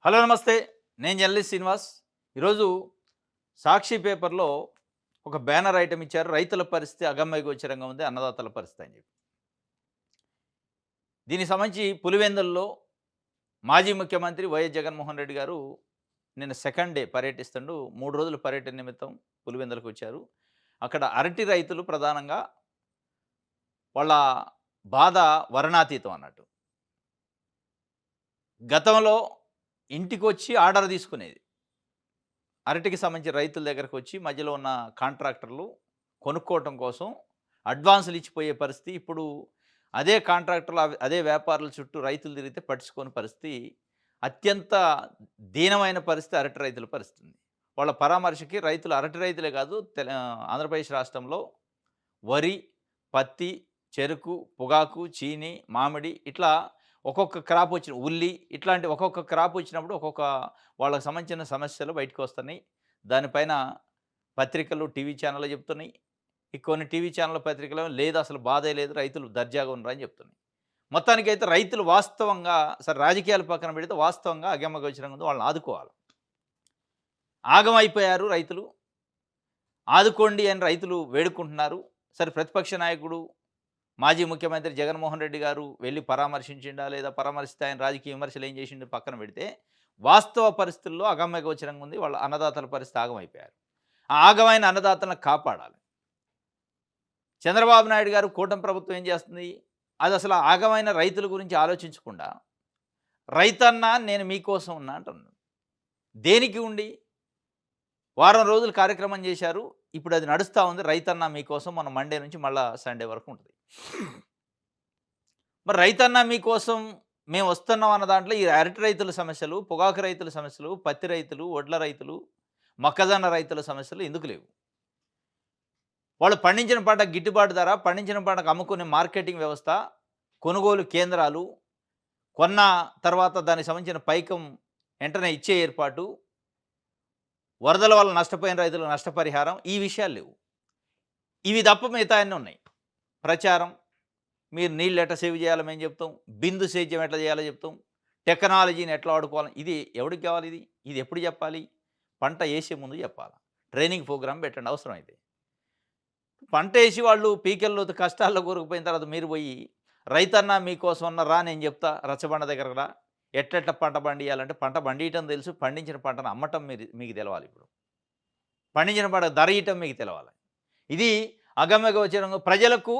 Hello నమస్తే. నేను journalist Srinivas. ఈరోజు సాక్షి పేపర్‌లో ఒక బ్యానర్ ఐటెమ్ ఇచ్చారు. రైతుల పరిస్థితి అగమ్యగోచరంగా ఉంది. అన్నదాతల పరిస్థితి అని చెప్పి. దీనికి సంబంధించి పులివెందులలో మాజీ ముఖ్యమంత్రి వైఎస్ జగన్మోహన్ రెడ్డి గారు నిన్న సెకండ్ డే పర్యటిస్తుండు. 3 రోజుల పర్యటన నిమిత్తం పులివెందులకు వచ్చారు. అక్కడ అరటి రైతులు ప్రధానంగా వాళ్ళ బాధ వర్ణాతీతం అన్నట్టు. గతంలో ఇంటికొచ్చి ఆర్డర్ తీసుకునేది. అరటికి సంబంధించి రైతుల దగ్గరకు వచ్చి మధ్యలో ఉన్న కాంట్రాక్టర్లు కొనుక్కోవటం కోసం అడ్వాన్సులు ఇచ్చిపోయే పరిస్థితి. ఇప్పుడు అదే కాంట్రాక్టర్లు అదే వ్యాపారుల చుట్టూ రైతులు తిరిగితే పట్టించుకోని పరిస్థితి. అత్యంత దీనమైన పరిస్థితి అరటి రైతుల పరిస్థితి ఉంది. వాళ్ళ పరామర్శకి రైతులు అరటి రైతులే కాదు ఆంధ్రప్రదేశ్ రాష్ట్రంలో వరి, పత్తి, చెరుకు, పొగాకు, చీని, మామిడి ఇట్లా ఒక్కొక్క క్రాప్ వచ్చిన ఉల్లి ఇట్లాంటి ఒక్కొక్క క్రాప్ వచ్చినప్పుడు ఒక్కొక్క వాళ్ళకి సంబంధించిన సమస్యలు బయటకొస్తున్నాయి. దానిపైన పత్రికలు, టీవీ ఛానళ్ళు చెప్తున్నాయి. ఈ కొన్ని టీవీ ఛానల్ పత్రికలేమో లేదు అసలు బాధే లేదు రైతులు దర్జాగా ఉన్నారని చెప్తున్నాయి. మొత్తానికైతే రైతులు వాస్తవంగా సరే రాజకీయాలు పక్కన పెడితే వాస్తవంగా అగమ్యగోచరంగా ఉంది. వాళ్ళని ఆదుకోవాలి. ఆగమైపోయారు రైతులు. ఆదుకోండి అని రైతులు వేడుకుంటున్నారు. సరే ప్రతిపక్ష నాయకుడు మాజీ ముఖ్యమంత్రి జగన్మోహన్ రెడ్డి గారు వెళ్లి పరామర్శించిండా? లేదా పరామర్శిస్తే ఆయన రాజకీయ విమర్శలు ఏం చేసిండు పక్కన పెడితే, వాస్తవ పరిస్థితుల్లో అగమ్యగోచరంగా ఉంది. వాళ్ళ అన్నదాతల పరిస్థితి ఆగమైపోయారు. ఆ ఆగమైన అన్నదాతలను కాపాడాలి. చంద్రబాబు నాయుడు గారు కూటమి ప్రభుత్వం ఏం చేస్తుంది? అది అసలు ఆగమైన రైతుల గురించి ఆలోచించకుండా, రైతన్నా నేను మీకోసం ఉన్నా అంటున్నాడు. దేనికి ఉండి? వారం రోజులు కార్యక్రమం చేశారు. ఇప్పుడు అది నడుస్తా ఉంది. రైతన్నా మీకోసం మన మండే నుంచి మళ్ళా సండే వరకు ఉంటది. మరి రైతన్నా మీకోసం మేము వస్తున్నాం అన్న దాంట్లో ఈ అరటి రైతుల సమస్యలు, పొగాకు రైతుల సమస్యలు, పత్తి రైతులు, వడ్ల రైతులు, మొక్కజొన్న రైతుల సమస్యలు ఎందుకు లేవు? వాళ్ళు పండించిన పంటకు గిట్టుబాటు ధర, పండించిన పంటకు అమ్ముకునే మార్కెటింగ్ వ్యవస్థ, కొనుగోలు కేంద్రాలు, కొన్న తర్వాత దానికి సంబంధించిన పైకం వెంటనే ఇచ్చే ఏర్పాటు, వరదల వల్ల నష్టపోయిన రైతులకు నష్టపరిహారం ఈ విషయాలు లేవు. ఇవి తప్ప మిగతా అన్నీ ఉన్నాయి. ప్రచారం, మీరు నీళ్ళు ఎట్లా సేవ్ చేయాలో మేము చెప్తాం. బిందు సేద్యం ఎట్లా చేయాలో చెప్తాం. టెక్నాలజీని ఎట్లా వాడుకోవాలి. ఇది ఎవడికి కావాలి ఇది? ఇది ఎప్పుడు చెప్పాలి? పంట ఏసే ముందు చెప్పాలి. ట్రైనింగ్ ప్రోగ్రామ్ పెట్టండి అవసరమైతే. పంట ఏసి వాళ్ళు పీకెల్లో కష్టాల్లో కూరుకుపోయిన తర్వాత మీరు పోయి రైతన్నా మీకోసం అన్న రా నేను చెప్తా రచ్చబండ దగ్గరకు రా. ఎట్లెట్ల పంట పండియాలంటే పంట పండియటం తెలుసు. పండించిన పంటను అమ్మటం మీకు తెలవాలి ఇప్పుడు. పండించిన పంట ధర ఇయటం మీకు తెలవాలి. ఇది అగమ్యగోచరంగా ప్రజలకు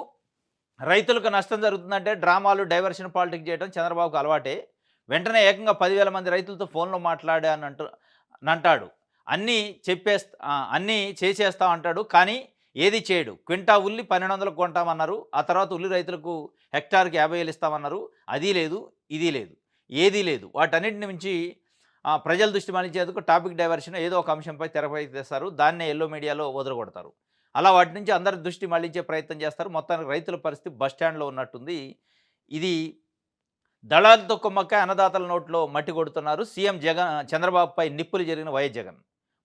రైతులకు నష్టం జరుగుతుందంటే డ్రామాలు, డైవర్షన్ పాలిటిక్స్ చేయడం చంద్రబాబుకు అలవాటే. వెంటనే ఏకంగా 10,000 మంది రైతులతో ఫోన్‌లో అంటాడు. అన్నీ అన్నీ చేసేస్తా అంటాడు. కానీ ఏది చేయడు. క్వింటా ఉల్లి 1,200కి కొంటామన్నారు. ఆ తర్వాత ఉల్లి రైతులకు హెక్టార్‌కి 50,000 ఇస్తామన్నారు. అది లేదు, ఇది లేదు. ఏదీ లేదు. వాటన్నిటిని మించి ప్రజల దృష్టి మళ్లించేందుకు టాపిక్ డైవర్షన్ ఏదో ఒక అంశంపై తెరపైకి తెస్తారు. దాన్నే యెల్లో మీడియాలో వదలగొడతారు. అలా వాటి నుంచి అందరి దృష్టి మళ్లించే ప్రయత్నం చేస్తారు. మొత్తానికి రైతుల పరిస్థితి బస్ స్టాండ్‌లో ఉన్నట్టుంది. ఇది దళాలతో కుమ్మక్కై అన్నదాతల నోట్లో మట్టి కొడుతున్నారు. సీఎం చంద్రబాబుపై నిప్పులు జరిగిన వైఎస్ జగన్.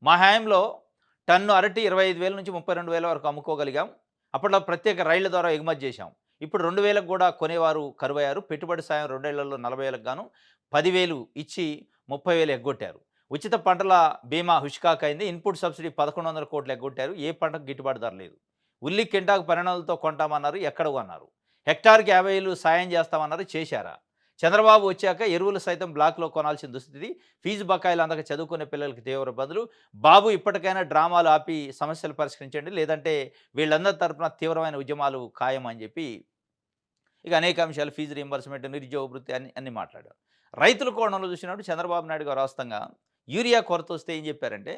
మా హయాంలో టన్ను అరటి 25,000 నుంచి 32,000 వరకు అమ్ముకోగలిగాం. అప్పట్లో ప్రత్యేక రైళ్ల ద్వారా ఎగుమతి చేశాం. ఇప్పుడు 2,000కు కూడా కొనేవారు కరువయ్యారు. పెట్టుబడి సాయం 2 ఏళ్లలో 40,000కు గాను 10,000 ఇచ్చి 30,000 ఎగ్గొట్టారు. ఉచిత పంటల బీమా హుషాకైంది. ఇన్పుట్ సబ్సిడీ 1,100 కోట్లు ఎగ్గొట్టారు. ఏ పంటకు గిట్టుబాటు ధర లేదు. ఉల్లి కింటాకు 1200తో కొంటామన్నారు. ఎక్కడవు అన్నారు. హెక్టార్‌కి 50,000 సాయం చేస్తామన్నారు. చేశారా? చంద్రబాబు వచ్చాక ఎరువులు సైతం బ్లాక్‌లో కొనాల్సిన దుస్థితి. ఫీజు బకాయిలు అందక చదువుకునే పిల్లలకి తీవ్ర ఇబ్బందులు. బాబు ఇప్పటికైనా డ్రామాలు ఆపి సమస్యలు పరిష్కరించండి. లేదంటే వీళ్ళందరి తరపున తీవ్రమైన ఉద్యమాలు ఖాయం అని చెప్పి ఇక అనేక అంశాలు ఫీజు రీయింబర్స్‌మెంట్, నిరుద్యోగ వృత్తి అన్నీ మాట్లాడారు. రైతుల కోణంలో చూసినప్పుడు చంద్రబాబు నాయుడు గారు వాస్తవంగా యూరియా కొరత వస్తే ఏం చెప్పారంటే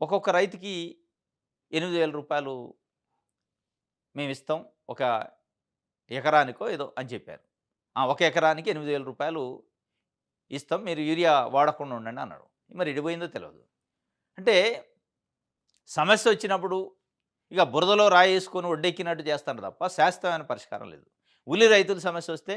ఒక్కొక్క రైతుకి రూ. 8,000 మేమిస్తాం. ఒక ఎకరానికో ఏదో అని చెప్పారు. ఒక ఎకరానికి రూ. 8,000 ఇస్తాం. మీరు యూరియా వాడకుండా ఉండండి అన్నాడు. మరి ఎడిపోయిందో తెలవదు. అంటే సమస్య వచ్చినప్పుడు ఇక బురదలో రాయేసుకొని ఒడ్డెక్కినట్టు చేస్తారు తప్ప శాశ్వతమైన పరిష్కారం లేదు. ఉల్లి రైతుల సమస్య వస్తే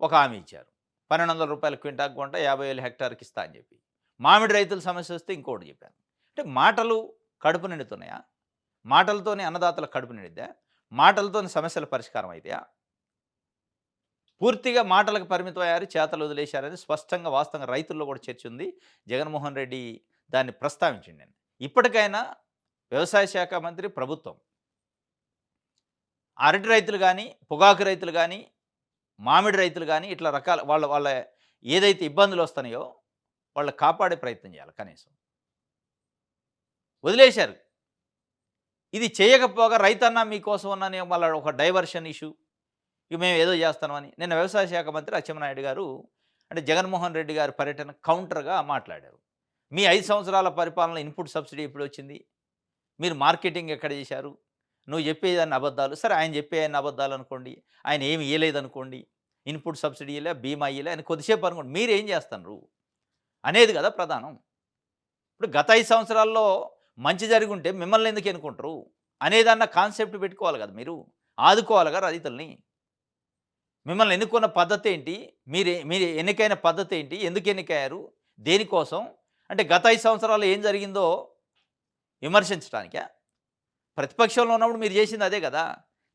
ఒక హామీ ఇచ్చారు. రూ. 1,200 క్వింటాకు కొంట 50,000 హెక్టార్‌కి ఇస్తా అని చెప్పి. మామిడి రైతుల సమస్య వస్తే ఇంకోటి చెప్పాను. అంటే మాటలు కడుపు నిండుతున్నాయా? మాటలతోనే అన్నదాతల కడుపు నిండిద్దా? మాటలతోనే సమస్యల పరిష్కారం అయితాయా? పూర్తిగా మాటలకు పరిమితమయ్యారు, చేతలు వదిలేశారని స్పష్టంగా వాస్తవంగా రైతుల్లో కూడా చర్చ ఉంది. జగన్మోహన్ రెడ్డి దాన్ని ప్రస్తావించిండండి. ఇప్పటికైనా వ్యవసాయ శాఖ మంత్రి, ప్రభుత్వం అరటి రైతులు గానీ, పొగాకు రైతులు గానీ, మామిడి రైతులు గానీ ఇట్లా రకాల వాళ్ళ వాళ్ళ ఏదైతే ఇబ్బందులొస్తున్నాయో వాళ్ళని కాపాడే ప్రయత్నం చేయాలి కనీసం. వదిలేశారు. ఇది చేయకపోగా రైతన్న మీకోసం అని మళ్ళా ఒక డైవర్షన్ ఇష్యూ. ఇక మేము ఏదో చేస్తున్నామని. నిన్న వ్యవసాయ శాఖ మంత్రి అచ్చెన్నాయుడు గారు అంటే జగన్మోహన్ రెడ్డి గారి పర్యటన కౌంటర్‌గా మాట్లాడారు. మీ 5 సంవత్సరాల పరిపాలనలో ఇన్పుట్ సబ్సిడీ ఎప్పుడొచ్చింది? మీరు మార్కెటింగ్ ఎక్కడ చేశారు? నువ్వు చెప్పేదన్ని అబద్ధాలు. సరే ఆయన చెప్పేయన్ని అబద్ధాలనుకోండి. ఆయన ఏమి ఇయ్యలేదనుకోండి. ఇన్పుట్ సబ్సిడీ ఇయలే, బీమా ఇయలే అని కొద్దిసేపు అనుకోండి. మీరేం చేస్తన్రు? అనేది కదా ప్రధానం. ఇప్పుడు గత 5 సంవత్సరాల్లో మంచి జరిగుంటే మిమ్మల్ని ఎందుకు ఎన్నుకుంటారు? అనేదన్న కాన్సెప్ట్ పెట్టుకోవాలి కదా మీరు. ఆదుకోవాలిగా రైతుల్ని. మిమ్మల్ని ఎన్నుకున్న పద్ధతేంటి? మీరు ఎన్నికైన పద్ధతేంటి? ఎందుకు ఎన్నికయ్యారు? దేనికోసం? అంటే గత 5 సంవత్సరాల్లో ఏం జరిగిందో విమర్శించటానికా? ప్రతిపక్షంలో ఉన్నప్పుడు మీరు చేసింది అదే గదా!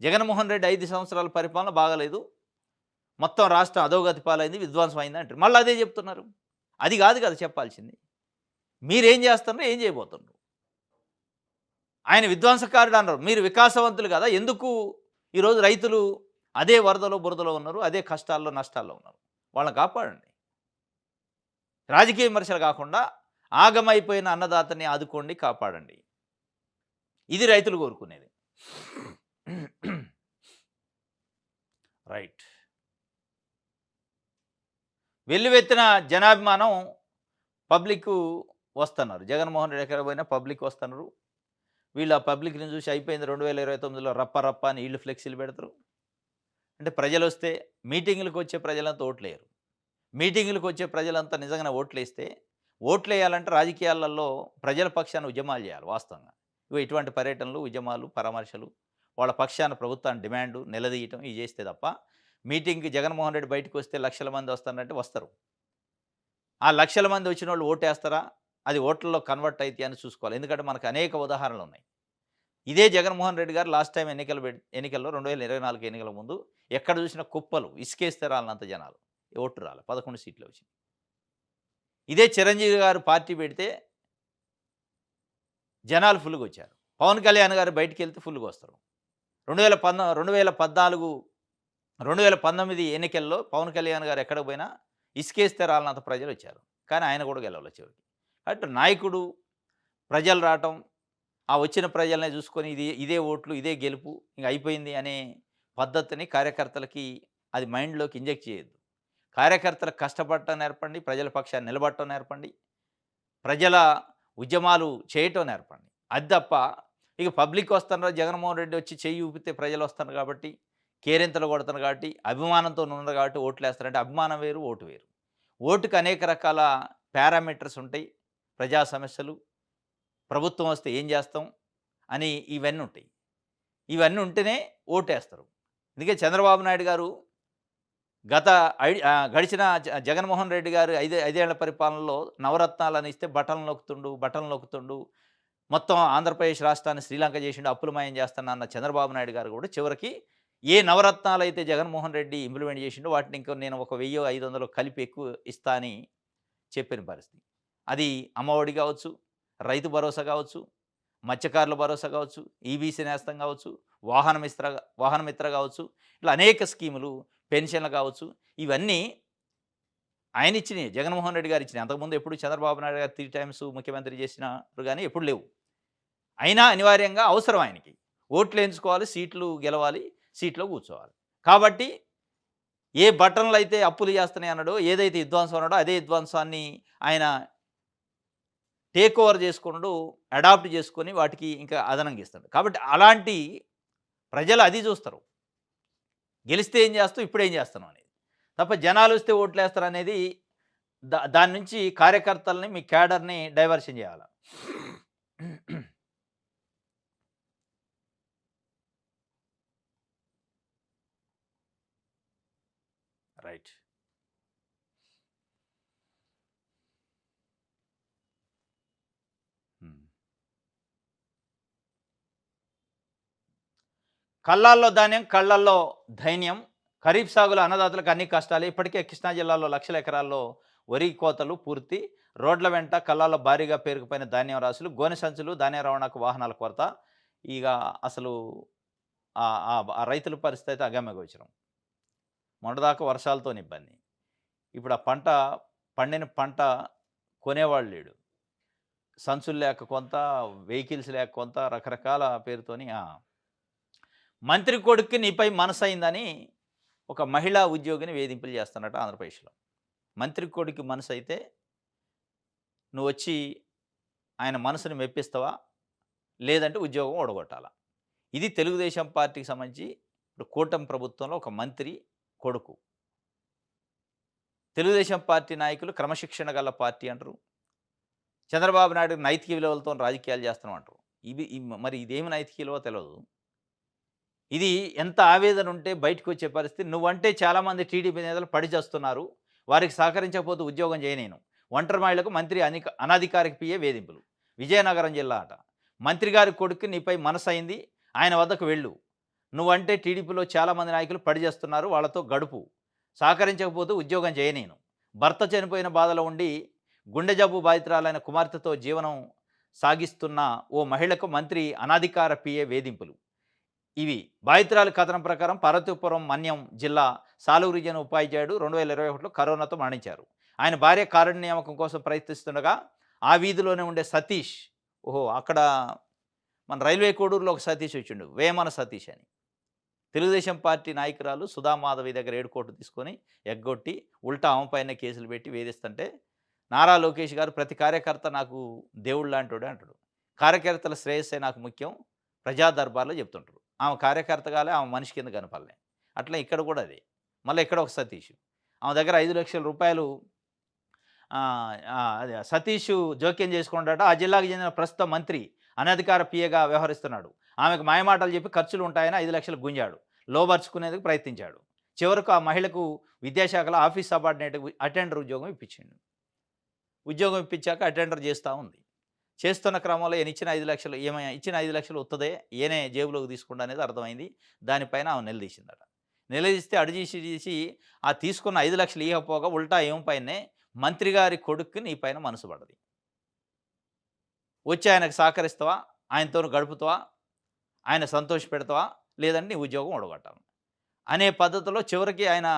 జగన్మోహన్ రెడ్డి 5 సంవత్సరాల పరిపాలన బాగాలేదు. మొత్తం రాష్ట్రం అధోగతి పాలైంది, విధ్వంసం అయింది అంటారు. మళ్ళీ అదే చెప్తున్నారు. అది గాదు గదా చెప్పాల్సింది. మీరేం చేస్తున్నారు? ఏం చేయబోతున్నారు? ఆయన విధ్వంసకారుడు అన్నారు. మీరు వికాసవంతులు గదా! ఎందుకు ఈరోజు రైతులు అదే వరదలో, బురదలో ఉన్నారు. అదే కష్టాల్లో, నష్టాల్లో ఉన్నారు. వాళ్ళని కాపాడండి. రాజకీయ విమర్శలు కాకుండా ఆగమైపోయిన అన్నదాతని ఆదుకోండి, కాపాడండి. ఇది రైతులు కోరుకునేది. రైట్. వెల్లువెత్తిన జనాభిమానం పబ్లిక్కు వస్తున్నారు. జగన్మోహన్ రెడ్డి ఎక్కడ పోయినా పబ్లిక్ వస్తున్నారు. వీళ్ళు ఆ పబ్లిక్‌ని చూసి అయిపోయింది 2029లో రప్ప రప్ప అని ఈళ్ళు ఫ్లెక్సీలు పెడతారు. అంటే ప్రజలొస్తే మీటింగులకొచ్చే ప్రజలంతా ఓట్లేయరు. మీటింగులకొచ్చే ప్రజలంతా నిజంగానే ఓట్లేస్తే, ఓట్లేయాలంటే రాజకీయాలలో ప్రజల పక్షాన ఉద్యమాలు చేయాలి వాస్తవంగా. ఇగో ఇటువంటి పర్యటనలు, ఉద్యమాలు, పరామర్శలు, వాళ్ళ పక్షాన ప్రభుత్వాన్ని డిమాండు, నిలదీయటం ఇవి చేస్తే తప్ప, మీటింగ్‌కి జగన్మోహన్ రెడ్డి బయటకొస్తే లక్షల మంది వస్తారంటే వస్తారు. ఆ లక్షల మంది వచ్చినోళ్ళు ఓటేస్తారా? అది ఓట్లలో కన్వర్ట్ అయితాయా అని చూసుకోవాలి. ఎందుకంటే మనకు అనేక ఉదాహరణలున్నాయి. ఇదే జగన్మోహన్ రెడ్డి గారు లాస్ట్ టైమ్ ఎన్నికల్లో 2024 ఎన్నికల ముందు ఎక్కడ చూసినా కుప్పలు ఇసుకేస్తే రాలినంత జనాలు. ఓటు రాలే. 11 సీట్లే వచ్చినాయి. ఇదే చిరంజీవి గారు పార్టీ పెడితే జనాలు ఫుల్‌గొచ్చారు. పవన్ కళ్యాణ్ గారు బయటికెళ్తే ఫుల్‌గొస్తారు. 2014, 2019 ఎన్నికల్లో పవన్ కళ్యాణ్ గారు ఎక్కడికి పోయినా ఇసుకేస్తే రాలినంత ప్రజలొచ్చారు. కానీ ఆయన కూడా గెలవలే చివరికి. అటు నాయకుడు, ప్రజలు రావటం, ఆ వచ్చిన ప్రజలనే చూసుకొని ఇదే ఓట్లు, ఇదే గెలుపు ఇంక అయిపోయింది అనే పద్ధతిని కార్యకర్తలకి అది మైండ్‌లోకి ఇంజెక్ట్ చేయొద్దు. కార్యకర్తలకు కష్టపడటం నేర్పండి. ప్రజల పక్షాన నిలబడటం నేర్పండి. ప్రజల ఉద్యమాలు చేయటం నేర్పండి. అది తప్ప ఇక పబ్లిక్ వస్తున్నారు, జగన్మోహన్ రెడ్డి వచ్చి చెయ్యి ఊపితే ప్రజలు వస్తున్నారు కాబట్టి, కేరింతలు కొడుతున్నారు కాబట్టి, అభిమానంతో ఉన్నారు కాబట్టి ఓట్లేస్తారంటే అభిమానం వేరు, ఓటు వేరు. ఓటుకి అనేక రకాల పారామీటర్స్ ఉంటాయి. ప్రజా సమస్యలు, ప్రభుత్వం వస్తే ఏం చేస్తాం అని ఇవన్నీ ఉంటాయి. ఇవన్నీ ఉంటేనే ఓటేస్తారు. అందుకే చంద్రబాబు నాయుడు గారు గడిచిన జగన్మోహన్ రెడ్డి గారు ఐదేళ్ల పరిపాలనలో నవరత్నాలని ఇస్తే బటన్లు నొక్కుతుండు, బటన్లు నొక్కుతుండు. మొత్తం ఆంధ్రప్రదేశ్ రాష్ట్రాన్ని శ్రీలంక చేసిండు, అప్పులమయం చేస్తాను అన్న చంద్రబాబు నాయుడు గారు కూడా చివరికి ఏ నవరత్నాలైతే జగన్మోహన్ రెడ్డి ఇంప్లిమెంట్ చేసిండో వాటిని ఇంకో నేను ఒక 1000, 500 కలిపి ఎక్కువ ఇస్తా అని చెప్పిన పరిస్థితి. అది అమ్మఒడి కావచ్చు, రైతు భరోసా కావచ్చు, మత్స్యకారుల భరోసా కావచ్చు, ఈబీసీ నేస్తం కావచ్చు, వాహనమిత్ర కావచ్చు, ఇట్లా అనేక స్కీములు, పెన్షన్లు కావచ్చు, ఇవన్నీ ఆయన ఇచ్చినయి. జగన్మోహన్ రెడ్డి గారు ఇచ్చినయి. అంతకుముందు ఎప్పుడు చంద్రబాబు నాయుడు గారు 3 టైమ్స్ ముఖ్యమంత్రి చేసినారు గానీ ఎప్పుడు లేవు. అయినా అనివార్యంగా అవసరం ఆయనకి. ఓట్లేయించుకోవాలి, సీట్లు గెలవాలి, సీట్‌లో కూర్చోవాలి. కాబట్టి ఏ బటన్‌లయితే అప్పులు చేస్తున్నాయి అన్నాడో, ఏదైతే విధ్వంసం అన్నాడో అదే విధ్వంసాన్ని ఆయన టేక్ ఓవర్ చేసుకునుడు, అడాప్ట్ చేసుకొని వాటికి ఇంకా అదనంగా ఇస్తాడు. కాబట్టి అలాంటి ప్రజలు అది చూస్తారు. గెలిస్తే ఏం చేస్తావు? ఇప్పుడేం చేస్తున్నావు అనేది. తప్ప జనాలొస్తే ఓట్లేస్తారనేది దాని నుంచి కార్యకర్తల్ని, మీ క్యాడర్‌ని డైవర్షన్ చేయాల. రైట్. హ్మ్. కళ్ళాల్లో ధాన్యం, కళ్ళల్లో ధైన్యం. ఖరీఫ్ సాగులో అన్నదాతలకు అన్ని కష్టాలే. ఇప్పటికే కృష్ణా జిల్లాలో లక్షల ఎకరాల్లో వరి కోతలు పూర్తి. రోడ్ల వెంట కళ్ళాల్లో భారీగా పేరుకుపోయిన ధాన్యం రాశులు, గోనె సంచులు, ధాన్యం రవాణాకు వాహనాల కొరత. ఇగ అసలు ఆ రైతుల పరిస్థితి అయితే అగమ్యగోచరం. మొన్నటిదాకా వర్షాలతోని ఇబ్బంది. ఇప్పుడు ఆ పంట పండిన పంట కొనేవాడు లేడు. సంచులు లేక కొంత, వెహికల్స్ లేక కొంత రకరకాల పేరుతోని మంత్రి కొడుక్కి నీపై మనసయిందని ఒక మహిళా ఉద్యోగిని వేధింపులు చేస్తున్నట్టు ఆంధ్రప్రదేశ్‌లో. మంత్రి కొడుకు మనసైతే నువ్వొచ్చి ఆయన మనసుని మెప్పిస్తావా? లేదంటే ఉద్యోగం ఊడగొట్టాలా? ఇది తెలుగుదేశం పార్టీకి సంబంధించి ఇప్పుడు కూటమి ప్రభుత్వంలో ఒక మంత్రి కొడుకు. తెలుగుదేశం పార్టీ నాయకులు క్రమశిక్షణ గల పార్టీ అంటారు. చంద్రబాబు నాయుడు నైతిక విలువలతోని రాజకీయాలు చేస్తున్నాం అంటారు. మరి ఇదేమి నైతిక విలువో తెలవదు. ఇది ఎంత ఆవేదన ఉంటే బయటకొచ్చే పరిస్థితి. నువ్వంటే చాలామంది టీడీపీ నేతలు పడి చస్తున్నారు. వారికి సహకరించకపోతే ఉద్యోగం చేయనేను. ఒంటరి మహిళలకు మంత్రి అనధికారిక పిఏ వేధింపులు. విజయనగరం జిల్లా అట. మంత్రి గారి కొడుక్కి నీపై మనసైంది. ఆయన వద్దకు వెళ్ళు. నువ్వంటే టీడీపీలో చాలామంది నాయకులు పడి చేస్తున్నారు. వాళ్ళతో గడుపు. సహకరించకపోతే ఉద్యోగం చేయనేను. భర్త చనిపోయిన బాధలో ఉండి గుండె జబ్బు బాధితురాలైన కుమార్తెతో జీవనం సాగిస్తున్న ఓ మహిళకు మంత్రి అనాధికార పిఏ వేధింపులు. ఇవి బాధితురాలి కథనం ప్రకారం పార్వతీపురం మన్యం జిల్లా సాలూరు రీజియన్ ఉపాధ్యాయుడు 2021లో కరోనాతో మరణించారు. ఆయన భార్య కారుణ్య నియామకం కోసం ప్రయత్నిస్తుండగా ఆ వీధిలోనే ఉండే సతీష్, అక్కడ మన రైల్వే కోడూరులో ఒక సతీష్ వచ్చిండు, వేమన సతీష్ అని. తెలుగుదేశం పార్టీ నాయకురాలు సుధామాధవి దగ్గర 7 కోట్లు తీసుకొని ఎగ్గొట్టి ఉల్టా ఆమె పైన కేసులు పెట్టి వేధిస్తుంటే నారా లోకేష్ గారు ప్రతి కార్యకర్త నాకు దేవుడు లాంటోడే అంటాడు. కార్యకర్తల శ్రేయస్సే నాకు ముఖ్యం ప్రజా దర్బార్లో చెప్తుంటారు. ఆమె కార్యకర్తగాలే, ఆమె మనిషి కింద కనపడలే. అట్లా ఇక్కడ కూడా అది. మళ్ళీ ఇక్కడ ఒక సతీష్. ఆమె దగ్గర ₹5,00,000 అది సతీష్ జోక్యం చేసుకున్నాడట. ఆ జిల్లాకు చెందిన ప్రస్తుత మంత్రి అనధికార పిఏగా వ్యవహరిస్తున్నాడు. ఆమెకు మాయమాటలు చెప్పి ఖర్చులు ఉంటాయని 5,00,000 గుంజాడు. లోబర్చుకునేందుకు ప్రయత్నించాడు. చివరకు ఆ మహిళకు విద్యాశాఖలో ఆఫీస్ సబార్డినేట్ అటెండర్ ఉద్యోగం ఇప్పించిండు. ఉద్యోగం ఇప్పించాక అటెండర్ చేస్తూ ఉంది. చేస్తున్న క్రమంలో ఈయన ఇచ్చిన 5,00,000 ఇచ్చిన 5,00,000 ఉత్తదే, ఈయనే జేబులోకి తీసుకుండా అనేది అర్థమైంది. దానిపైన ఆమె నిలదీసిందట. నిలదీస్తే అడిగేసి ఆ తీసుకున్న 5,00,000 ఇవ్వకపోగా ఉల్టా ఏం పైనే మంత్రి గారి కొడుక్కి నీ పైన మనసు పడది. వచ్చి ఆయనకు సహకరిస్తావా? ఆయనతో గడుపుతావా? ఆయన సంతోష పెడతావా? లేదంటే నీ ఉద్యోగం ఊడగొట్టాలి అనే పద్ధతిలో చివరికి ఆయన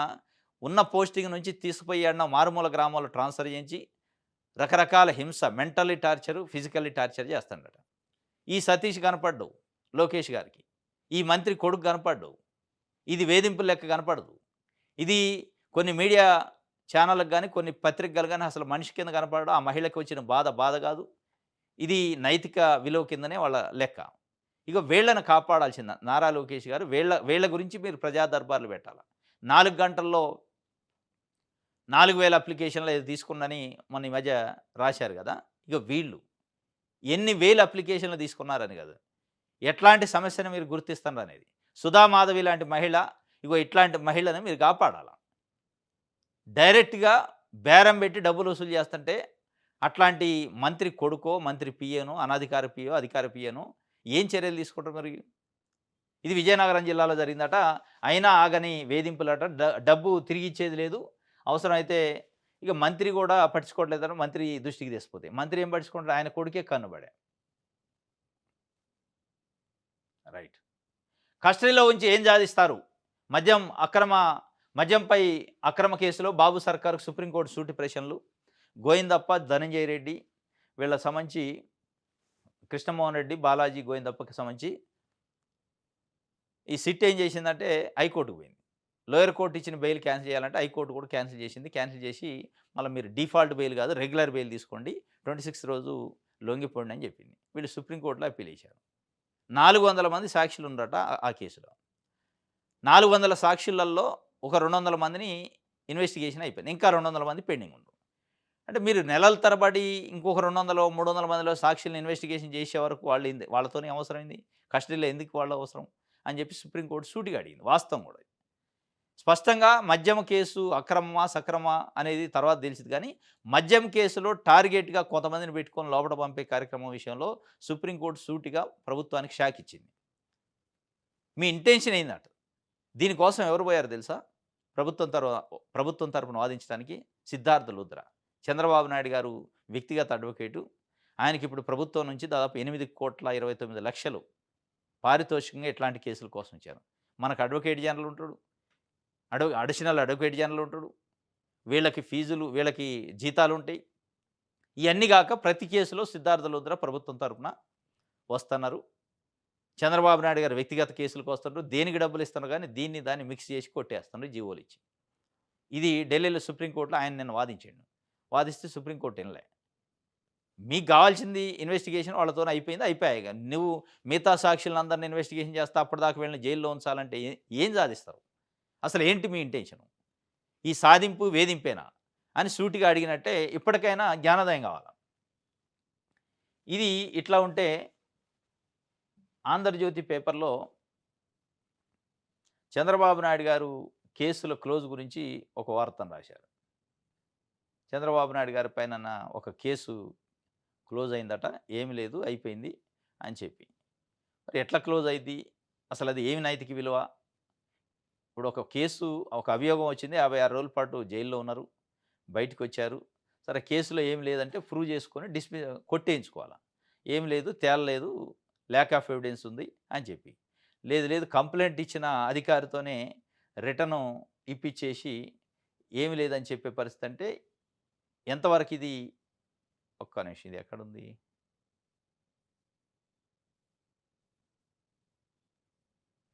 ఉన్న పోస్టింగ్ నుంచి తీసుకుపోయి మారుమూల గ్రామాల్లో ట్రాన్స్ఫర్ చేయించి రకరకాల హింస, మెంటల్లీ టార్చరు, ఫిజికల్లీ టార్చర్ చేస్తాడట. ఈ సతీష్ కనపడ్డు లోకేష్ గారికి. ఈ మంత్రి కొడుకు కనపడ్డు. ఇది వేధింపుల లెక్క కనపడదు. ఇది కొన్ని మీడియా ఛానళ్ళకు గానీ, కొన్ని పత్రికలు గానీ అసలు మనిషి కింద కనపడడు. ఆ మహిళకి వచ్చిన బాధ కాదు. ఇది నైతిక విలువ కిందనే వాళ్ళ లెక్క. ఇక వీళ్ళని కాపాడాల్సింది నారా లోకేష్ గారు. వీళ్ళ గురించి మీరు ప్రజా దర్బార్లు పెట్టాల. 4 గంటల్లో 4,000 అప్లికేషన్లు ఏదో తీసుకున్నని మొన్న ఈ మధ్య రాశారు కదా! ఇక వీళ్ళు ఎన్ని వేల అప్లికేషన్లు తీసుకున్నారని కాదు, ఎట్లాంటి సమస్యను మీరు గుర్తిస్తున్నారనేది. సుధామాధవి లాంటి మహిళ, ఇట్లాంటి మహిళని మీరు కాపాడాల. డైరెక్ట్‌గా బేరం పెట్టి డబ్బులు వసూలు చేస్తుంటే అట్లాంటి మంత్రి కొడుకో, మంత్రి పిఏనో, అనధికార పిఏ, అధికార పిఏనో ఏం చర్యలు తీసుకుంటారు మరి? ఇది విజయనగరం జిల్లాలో జరిగిందట. అయినా ఆగని వేధింపులట. డబ్బు తిరిగిచ్చేది లేదు. అవసరమైతే ఇక మంత్రి కూడా పట్టించుకోవట్లేదని మంత్రి దృష్టికి తీసుకుపోతాయి. మంత్రి ఏం పట్టించుకుంటారు? ఆయన కొడుకే కన్నుబడే. రైట్. కస్టడీలో ఉంచి ఏం సాధిస్తారు? మద్యంపై అక్రమ కేసులో బాబు సర్కారుకు సుప్రీంకోర్టు సూటి ప్రశ్నలు. గోవిందప్ప, ధనంజయ రెడ్డి వీళ్ళ సంబంధించి కృష్ణమోహన్ రెడ్డి, బాలాజీ, గోవిందప్పకి సంబంధించి ఈ సిట్ ఏం చేసిందంటే హైకోర్టుకు పోయింది. లోయర్ కోర్ట్ ఇచ్చిన బెయిల్ క్యాన్సిల్ చేయాలంటే హైకోర్టు కూడా క్యాన్సిల్ చేసింది. క్యాన్సిల్ చేసి మళ్ళీ మీరు డిఫాల్ట్ బెయిల్ కాదు, రెగ్యులర్ బెయిల్ తీసుకోండి, 26 రోజు లొంగిపోండి అని చెప్పింది. వీళ్ళు సుప్రీంకోర్టులో అప్పీల్ చేశారు. 400 మంది సాక్షులు ఉన్నారట ఆ కేసులో. 400 సాక్షులలో ఒక 200 మందిని ఇన్వెస్టిగేషన్ అయిపోయింది. ఇంకా 200 మంది పెండింగ్ ఉన్నారు. అంటే మీరు నెలల తరబడి ఇంకొక 200, 300 మందిలో సాక్షులను ఇన్వెస్టిగేషన్ చేసే వరకు వాళ్ళతోనే అవసరమైంది. కస్టడీలో ఎందుకు వాళ్ళ అవసరం అని చెప్పి సుప్రీంకోర్టు సూటిగా అడిగింది. వాస్తవం కూడా స్పష్టంగా మద్యం కేసు అక్రమమా సక్రమా అనేది తర్వాత తెలిసింది. కానీ మద్యం కేసులో టార్గెట్గా కొంతమందిని పెట్టుకొని లోపల పంపే కార్యక్రమం విషయంలో సుప్రీంకోర్టు సూటిగా ప్రభుత్వానికి షాక్ ఇచ్చింది. మీ ఇంటెన్షన్ ఏందట? దీనికోసం ఎవరు పోయారు తెలుసా? ప్రభుత్వం తర ప్రభుత్వం తరపున వాదించడానికి సిద్ధార్థ లూథ్రా. చంద్రబాబు నాయుడు గారు వ్యక్తిగత అడ్వకేటు. ఆయనకిప్పుడు ప్రభుత్వం నుంచి దాదాపు 8,29,00,000 పారితోషికంగా ఇట్లాంటి కేసుల కోసం ఇచ్చారు. మనకు అడ్వకేట్ జనరల్ ఉంటాడు. అడిషనల్ అడ్వకేట్ జనరల్ ఉంటాడు. వీళ్ళకి ఫీజులు, వీళ్ళకి జీతాలుంటాయి. ఇయన్నీ గాక ప్రతి కేసులో సిద్ధార్థ లూథ్రా ప్రభుత్వం తరపున వస్తున్నారు. చంద్రబాబు నాయుడు గారు వ్యక్తిగత కేసులకు వస్తున్నారు. దేనికి డబ్బులు ఇస్తున్నారు గానీ దీన్ని దాన్ని మిక్స్ చేసి కొట్టేస్తున్నారు జీవోలిచ్చి. ఇది ఢిల్లీలో సుప్రీంకోర్టులో ఆయన నిన్న వాదించిండు. వాదిస్తే సుప్రీంకోర్టు ఇనలే. మీకు గావాల్సింది ఇన్వెస్టిగేషన్ వాళ్ళతోనే అయిపోయింది. అయిపాయిగ. నువ్వు మిగతా సాక్షులందరిని ఇన్వెస్టిగేషన్ చేస్తా అప్పటిదాకా వీళ్ళని జైల్లో ఉంచాలంటే ఏం సాధిస్తారు? అసలు ఏంటి మీ ఇంటెన్షను? ఈ సాధింపు వేధింపేనా? అని సూటిగా అడిగినట్టే ఇప్పటికైనా జ్ఞానోదయం కావాల. ఇది ఇట్లా ఉంటే 'ఆంధ్రజ్యోతి' పేపర్‌లో చంద్రబాబు నాయుడు గారు కేసుల క్లోజ్ గురించి ఒక వార్తను రాశారు. చంద్రబాబు నాయుడు గారి పైన ఒక కేసు క్లోజ్ అయిందట. ఏమి లేదు అయిపోయింది అని చెప్పి. మరి ఎట్లా క్లోజ్ అయింది? అసలు అది ఏమి నైతిక విలువ? ఇప్పుడు ఒక కేసు, ఒక అభియోగం వచ్చింది. 56 రోజుల పాటు జైల్లో ఉన్నారు. బయటికొచ్చారు. సరే కేసులో ఏమి లేదంటే ప్రూవ్ చేసుకొని కొట్టేయించుకోవాలా. ఏమి లేదు, తేలలేదు, ల్యాక్ ఆఫ్ ఎవిడెన్స్ ఉంది అని చెప్పి. లేదు లేదు కంప్లెయింట్ ఇచ్చిన అధికారితోనే రిటను ఇప్పిచ్చేసి ఏమి లేదని చెప్పే పరిస్థితి అంటే ఎంతవరకు ఇది? ఒక్క నిమిషం ఇది ఎక్కడుంది?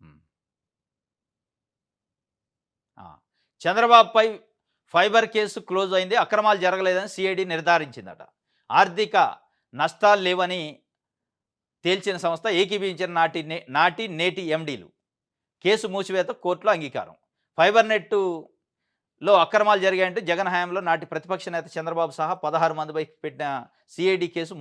హ్మ్. ఆ! చంద్రబాబుపై ఫైబర్ కేసు క్లోజ్ అయింది. అక్రమాలు జరగలేదని సిఐడి నిర్ధారించిందట. ఆర్థిక నష్టాలు లేవని తేల్చిన సంస్థ ఏకీభవించిన నాటి నేటి ఎండీలు. కేసు మూసివేత కోర్టులో అంగీకారం. ఫైబర్ నెట్‌లో అక్రమాలు జరిగాయంటే జగన్ హయాంలో నాటి ప్రతిపక్ష నేత చంద్రబాబు సహా 16 మందిపై పెట్టిన సిఐడి కేసు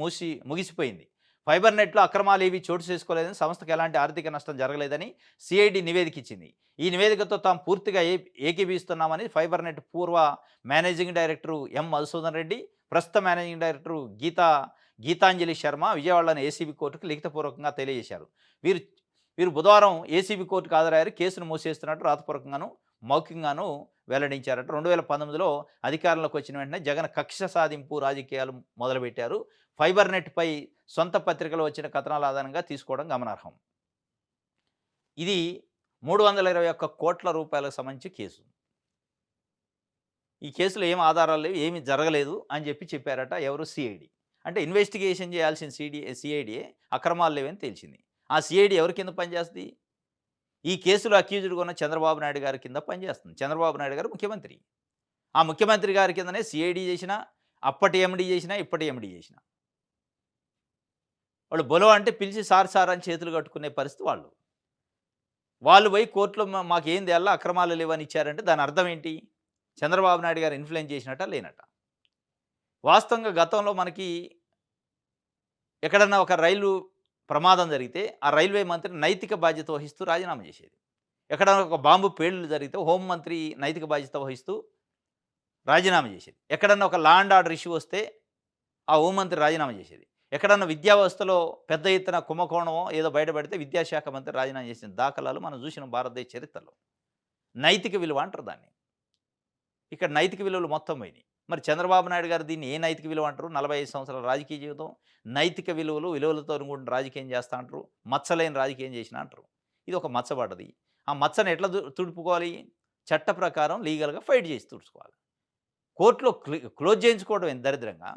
ముగిసిపోయింది. ఫైబర్ నెట్‌లో అక్రమాలేవీ చోటు చేసుకోలేదని, సంస్థకు ఎలాంటి ఆర్థిక నష్టం జరగలేదని సిఐడి నివేదిక ఇచ్చింది. ఈ నివేదికతో తాము పూర్తిగా ఏకీభవిస్తున్నామని ఫైబర్ నెట్ పూర్వ managing director M. Madhusudan Reddy, ప్రస్తుత మేనేజింగ్ డైరెక్టర్ గీతాంజలి శర్మ విజయవాడలోని ఏసీబీ కోర్టుకు లిఖితపూర్వకంగా తెలియజేశారు. వీరు బుధవారం ఏసీబీ కోర్టుకు హాజరయ్యారు. కేసును మూసేస్తున్నట్టు రాతపూర్వకంగాను, మౌఖికంగాను వెల్లడించారట. 2019లో అధికారంలోకి వచ్చిన వెంటనే జగన్ కక్ష సాధింపు రాజకీయాలు మొదలుపెట్టారు. ఫైబర్ నెట్‌పై సొంత పత్రికలో వచ్చిన కథనాల ఆధారంగా తీసుకోవడం గమనార్హం. ఇది 321 కోట్ల రూపాయలకు సంబంధించి కేసు. ఈ కేసులో ఏం ఆధారాలు లేవు, ఏమి జరగలేదు అని చెప్పారట ఎవరు? సిఐడి. అంటే ఇన్వెస్టిగేషన్ చేయాల్సిన సిఐడియే అక్రమాలు లేవని తేల్చింది. ఆ సిఐడి ఎవరి కింద పనిచేస్తుంది? ఈ కేసులో అక్యూజ్డ్‌గా ఉన్న చంద్రబాబు నాయుడు గారి కింద పనిచేస్తుంది. చంద్రబాబు నాయుడు గారు ముఖ్యమంత్రి. ఆ ముఖ్యమంత్రి గారి కిందనే సిఐడి చేసినా, అప్పటి ఎండీ చేసినా, ఇప్పటి ఎండీ చేసినా. వాళ్ళు బొలో అంటే పిలిచి సార్ సార్ అని చేతులు కట్టుకునే పరిస్థితి వాళ్ళు. వాళ్ళు పోయి కోర్టులో మాకేం తేల్లా, అక్రమాలు లేవని ఇచ్చారంటే దాని అర్థం ఏంటి? చంద్రబాబు నాయుడు గారు ఇన్‌ఫ్లుయెన్స్ చేసినట్టా? లేనట్టా? వాస్తవంగా గతంలో మనకి ఎక్కడన్నా ఒక రైలు ప్రమాదం జరిగితే ఆ రైల్వే మంత్రి నైతిక బాధ్యత వహిస్తూ రాజీనామా చేసేది. ఎక్కడన్నా ఒక బాంబు పేలుళ్ళు జరిగితే హోంమంత్రి నైతిక బాధ్యత వహిస్తూ రాజీనామా చేసేది. ఎక్కడన్నా ఒక లా అండ్ ఆర్డర్ ఇష్యూ వస్తే ఆ హోంమంత్రి రాజీనామా చేసేది. ఎక్కడన్నా విద్యా వ్యవస్థలో పెద్ద ఎత్తున కుంభకోణమో ఏదో బయటపడితే విద్యాశాఖ మంత్రి రాజీనామా చేసిన దాఖలాలు మనం చూసిన భారతదేశ చరిత్రలో. నైతిక విలువ అంటారు దాన్ని. ఇక్కడ నైతిక విలువలు మొత్తం పోయినాయి. మరి చంద్రబాబు నాయుడు గారు దీన్ని ఏ నైతిక విలువ అంటారు? 45 సంవత్సరాల రాజకీయ జీవితం, నైతిక విలువలతో కూడిన రాజకీయం చేస్తా అంటారు. మచ్చలేని రాజకీయం చేసినా అంటారు. ఇది ఒక మచ్చ పడ్డది. ఆ మచ్చను ఎట్లా తుడుపుకోవాలి? చట్ట ప్రకారం లీగల్‌గా ఫైట్ చేసి తుడుచుకోవాలి. కోర్టులో క్లోజ్ చేయించుకోవడం ఏంటి దరిద్రంగా?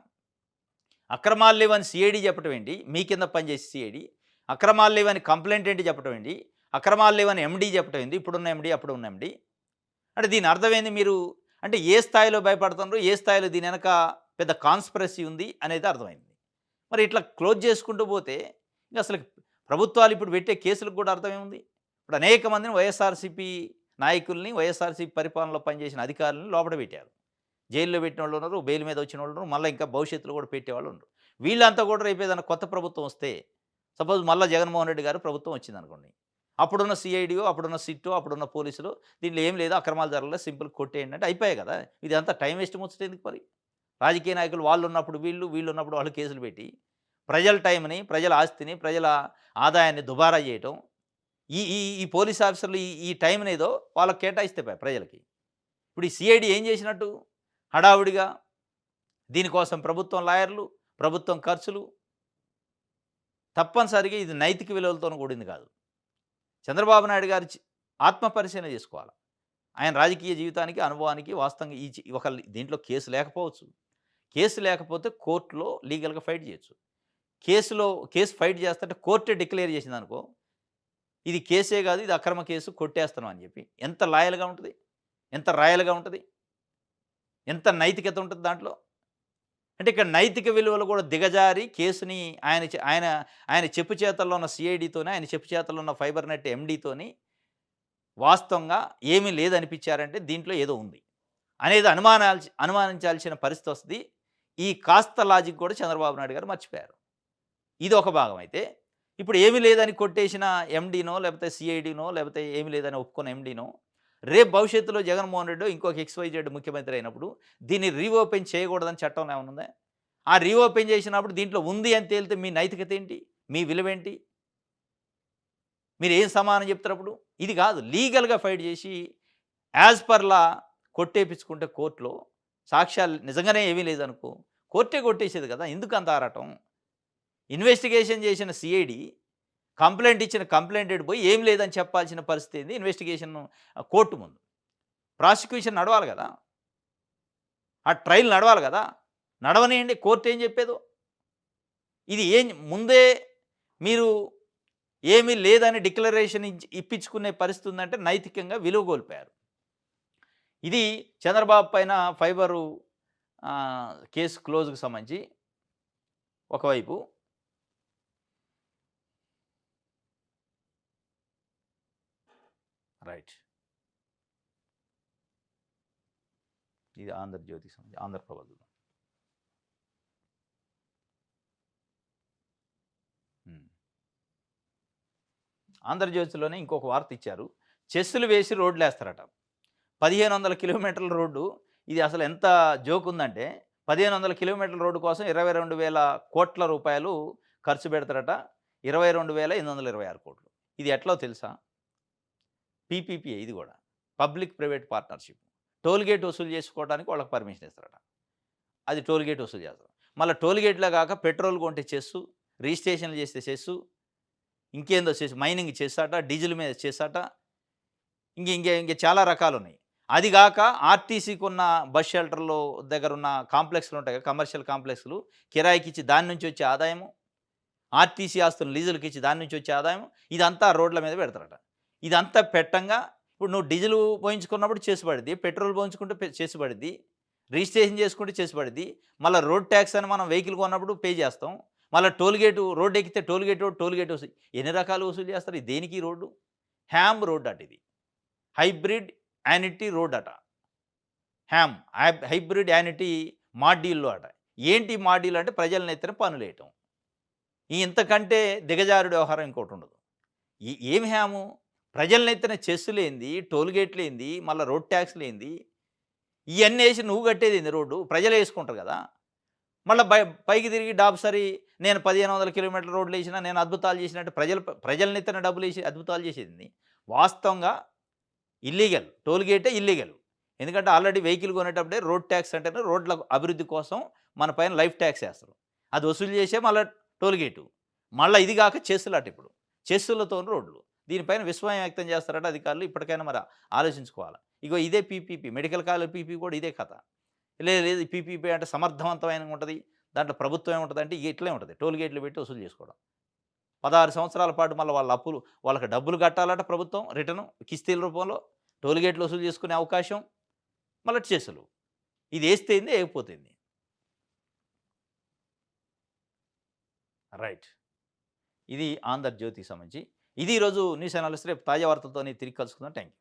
అక్రమాలు లేవని సిఐడి చెప్పడం ఏంటి? మీ కింద పనిచేసే సిఐడి. అక్రమాలు లేవని కంప్లెయింట్ ఏంటి చెప్పడం ఏంటి? అక్రమాలు లేవని ఎండీ చెప్పడం ఏంటి? ఇప్పుడున్న ఎండీ, అప్పుడున్న ఎండీ. అంటే దీని అర్థమైంది మీరు అంటే ఏ స్థాయిలో భయపడుతున్నారు, ఏ స్థాయిలో దీని వెనక పెద్ద కాన్స్పిరసీ ఉంది అనేది అర్థమైంది. మరి ఇట్లా క్లోజ్ చేసుకుంటూ పోతే ఇంక అసలు ప్రభుత్వాలు ఇప్పుడు పెట్టే కేసులకు కూడా అర్థమేముంది? ఇప్పుడు అనేక మందిని వైఎస్ఆర్సీపీ నాయకుల్ని, వైఎస్ఆర్సీపీ పరిపాలనలో పనిచేసిన అధికారులను లోపల పెట్టారు. జైల్లో పెట్టిన వాళ్ళు ఉన్నారు, బెయిల్ మీద వచ్చిన వాళ్ళు ఉన్నారు, మళ్ళీ ఇంకా భవిష్యత్తులో కూడా పెట్టేవాళ్ళు ఉన్నారు. వీళ్ళంతా కూడా రేపు ఏదైనా కొత్త ప్రభుత్వం వస్తే, సపోజ్ మళ్ళీ జగన్మోహన్ రెడ్డి గారు ప్రభుత్వం వచ్చిందనుకోండి, అప్పుడున్న సిఐడియో, అప్పుడున్న సిట్టో, అప్పుడున్న పోలీసులు దీంట్లో ఏం లేదు, అక్రమాలు జరగలేదు, సింపుల్ కొట్టేయండి అంటే అయిపోయాయి కదా. ఇదంతా టైం వేస్ట్ ముచ్చట ఎందుకు మరి? రాజకీయ నాయకులు వాళ్ళు ఉన్నప్పుడు వీళ్ళు, వీళ్ళు ఉన్నప్పుడు వాళ్ళు కేసులు పెట్టి ప్రజల టైంని, ప్రజల ఆస్తిని, ప్రజల ఆదాయాన్ని దుబారా చేయటం, ఈ ఈ ఈ పోలీస్ ఆఫీసర్లు ఈ టైంనేదో వాళ్ళకి కేటాయిస్తే ప్రజలకి ఇప్పుడు ఈ సిఐడి ఏం చేసినట్టు? హడావుడిగా దీనికోసం ప్రభుత్వం లాయర్లు, ప్రభుత్వం ఖర్చులు, తప్పనిసరిగా ఇది నైతిక విలువలతోని కూడింది కాదు. చంద్రబాబు నాయుడు గారు ఆత్మ పరిశీలన చేసుకోవాలి. ఆయన రాజకీయ జీవితానికి, అనుభవానికి వాస్తవంగా ఒక దీంట్లో కేసు లేకపోవచ్చు. కేసు లేకపోతే కోర్టులో లీగల్‌గా ఫైట్ చేయొచ్చు. కేసు ఫైట్ చేస్తుంటే కోర్టే డిక్లేర్ చేసిందనుకో, ఇది కేసే కాదు, ఇది అక్రమ కేసు, కొట్టేస్తున్నాం అని చెప్పి ఎంత లాయల్‌గా ఉంటది? ఎంత రాయల్‌గా ఉంటది? ఎంత నైతికత ఉంటది దాంట్లో? అంటే ఇక్కడ నైతిక విలువలు కూడా దిగజారి కేసుని ఆయన ఆయన చెప్పు చేతల్లో ఉన్న సిఐడితోని, ఆయన చెప్పు చేతల్లో ఉన్న ఫైబర్ నెట్ ఎండీతోని వాస్తవంగా ఏమీ లేదనిపించారంటే దీంట్లో ఏదో ఉంది అనేది అనుమానించాల్సిన పరిస్థితి వస్తది. ఈ కాస్త లాజిక్ కూడా చంద్రబాబు నాయుడు గారు మర్చిపోయారు. ఇది ఒక భాగం అయితే, ఇప్పుడు ఏమీ లేదని కొట్టేసిన ఎండీనో, లేకపోతే సిఐడినో, లేకపోతే ఏమీ లేదని ఒప్పుకున్న ఎండీనో, రేపు భవిష్యత్తులో జగన్మోహన్ రెడ్డో ఇంకొక ఎక్స్‌వైజెడ్ ముఖ్యమంత్రి అయినప్పుడు దీన్ని రీఓపెన్ చేయకూడదని చట్టంలో ఏమన్నా ఉందా? ఆ రీఓపెన్ చేసినప్పుడు దీంట్లో ఉంది అని తేలితే మీ నైతికత ఏంటి? మీ విలువేంటి? మీరేం సమాధానం చెప్తారప్పుడు? ఇది కాదు. లీగల్‌గా ఫైట్ చేసి యాజ్ పర్ లా కొట్టేపించుకుంటే కోర్ట్‌లో సాక్ష్యాలు నిజంగానే ఏమీ లేదనుకో, కోర్టే కొట్టేసేది కదా! ఎందుకు అంత ఆరాటం? ఇన్వెస్టిగేషన్ చేసిన సిఐడి కంప్లెయింట్ ఇచ్చిన కంప్లెయింటెడ్ పోయి ఏం లేదని చెప్పాల్సిన పరిస్థితి ఏంది? ఇన్వెస్టిగేషన్ కోర్టు ముందు. ప్రాసిక్యూషన్ నడవాలి కదా! ఆ ట్రయల్ నడవాలి కదా! నడవనీయండి, కోర్ట్ ఏం చెప్పేదో. ఇది ముందే మీరు ఏమీ లేదని డిక్లరేషన్ ఇప్పించుకునే పరిస్థితి ఉందంటే నైతికంగా విలువ కోల్పోయారు. ఇది చంద్రబాబు పైన ఫైబరు కేసు క్లోజ్‌కి సంబంధించి ఒకవైపు. రైట్. ఇది ఆంధ్రజ్యోతికి సంబంధించి ఆంధ్రప్రభ. ఆంధ్రజ్యోతిలోనే ఇంకొక వార్త ఇచ్చారు. చెస్సులు వేసి రోడ్లేస్తారట. 1500 కిలోమీటర్ల రోడ్డు. ఇది అసలు ఎంత జోక్ ఉందంటే 1500 కిలోమీటర్ల రోడ్డు కోసం 22,000 కోట్ల రూపాయలు ఖర్చు పెడతారట. 22,826 కోట్లు. ఇది ఎట్లో తెలుసా? పీపీపీ ఇది కూడా. Public private partnership. Toll gate వసూలు చేసుకోవడానికి వాళ్ళకి పర్మిషన్ ఇస్తారట. అది టోల్ గేట్ వసూలు చేస్తారు. మళ్ళీ టోల్ గేట్‌లో కాక పెట్రోల్ కొంటే చెస్సు, రిజిస్ట్రేషన్లు చేస్తే చెస్సు, ఇంకేందో చేసి మైనింగ్ చేసాట, డీజిల్ మీద చేసాట, ఇంక చాలా రకాలున్నాయి. అది గాక ఆర్టీసీకి ఉన్న బస్ షెల్టర్‌లో దగ్గరున్న కాంప్లెక్స్‌లు ఉంటాయి కదా! కమర్షియల్ కాంప్లెక్స్‌లు కిరాయికిచ్చి దాని నుంచి వచ్చే ఆదాయము, ఆర్టీసీ ఆస్తులు లీజులకిచ్చి దాని నుంచి వచ్చే ఆదాయం, ఇదంతా రోడ్ల మీద పెడతారట. ఇదంతా పెట్టంగా ఇప్పుడు నువ్వు డీజిల్ పోయించుకున్నప్పుడు చేసి పడిద్ది, పెట్రోల్ పోయించుకుంటే చేసి పడిద్ది, రిజిస్ట్రేషన్ చేసుకుంటే చేసి పడిద్ది, మళ్ళీ రోడ్ ట్యాక్స్ అని మనం వెహికల్ కొన్నప్పుడు పే చేస్తాం. మళ్ళీ టోల్ గేటు రోడ్ ఎక్కితే టోల్ గేట్ వసూలు, ఎన్ని రకాలు వసూలు చేస్తారు? దేనికి రోడ్డు? హ్యామ్ రోడ్ అట ఇది. హైబ్రిడ్ యానిటీ రోడ్ అట. హైబ్రిడ్ యానిటీ మాడ్యూల్‌లో అట. ఏంటి మాడ్యూల్ అంటే ప్రజల నెత్తిన పన్నులేయటం. ఇంతకంటే దిగజారుడు వ్యవహారం ఇంకోటి ఉండదు. ఏమి హ్యాము? ప్రజల నెత్తిన చెస్సులేంది, టోల్ గేట్లేంది, మళ్ళీ రోడ్ ట్యాక్స్‌లేంది, ఇయన్నీ ఏసి నువ్వు కట్టేదేంది రోడ్డు? ప్రజలే యేసుకుంటారు కదా! మళ్ళా పైకి తిరిగి డాబ్ నేను 1500 కిలోమీటర్ల రోడ్లేసినా, నేను అద్భుతాలు చేసినట్టు ప్రజల నెత్తిన డబ్బులేసి అద్భుతాలు చేసేదేంది? వాస్తవంగా ఇల్లీగల్. టోల్ గేటే ఇల్లీగల్. ఎందుకంటే ఆల్రెడీ వెహికల్ కొనేటప్పుడే రోడ్ ట్యాక్స్ అంటేనే రోడ్ల అభివృద్ధి కోసం మన పైన లైఫ్ ట్యాక్స్ ఏస్తారు. అది వసూలు చేసే మళ్ళా టోల్ గేటు. మళ్ళా ఇది కాక చెస్సులట ఇప్పుడు. చెస్సులతోని రోడ్లు. దీనిపైన విస్మయం వ్యక్తం చేస్తారట అధికారులు. ఇప్పటికైనా మరి ఆలోచించుకోవాలి. ఇగో ఇదే పీపీపీ. మెడికల్ కాలేజ్ పీపీ కూడా ఇదే కథ. లేదు పీపీపీ అంటే సమర్థవంతమైన ఉంటది. దాంట్లో ప్రభుత్వం ఏముంటదంటే ఇట్లే ఉంటది. టోల్ గేట్లు పెట్టి వసూలు చేసుకోవడం. 16 సంవత్సరాల పాటు మళ్ళీ వాళ్ళ అప్పులు, వాళ్ళకి డబ్బులు కట్టాలట ప్రభుత్వం రిటర్ను కిస్తీల రూపంలో. టోల్ గేట్లు వసూలు చేసుకునే అవకాశం, మళ్ళీ చేసులు. ఇది ఏస్తేంది, ఏయకపోతేంది. రైట్. ఇది ఆంధ్రజ్యోతికి సంబంధించి. ఇది ఈరోజు న్యూస్ అనాలిసిస్. రేపు తాజా వార్తలతోని తిరిగి కలుసుకుందాం. Thank you.